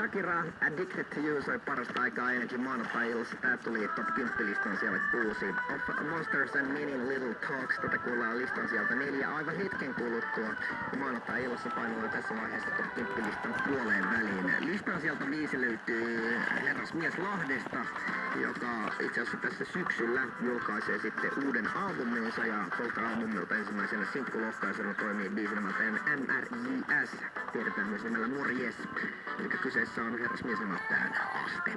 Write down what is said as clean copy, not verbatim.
Shakira, Addicted to You soi parasta aikaa ainakin maanantai-illassa. Tää tuli top 10 listan sijalle 6. Of Monsters and Many Little Talks, tätä kuullaan listan sieltä 4 aivan hetken kuluttua. Maanantai-illassa painuu tässä vaiheessa top 10 listan puoleen väliin. Listan sieltä 5 löytyy herrasmies Lahdesta, joka itse asiassa tässä syksyllä julkaisee sitten uuden albuminsa, ja tuolta albumilta ensimmäisenä sinkkulohkaisena toimii biisi nimeltään MRJS, tiedetään myös nimellä Morjes, eli kyseessä on herrasmies nimeltään Aste.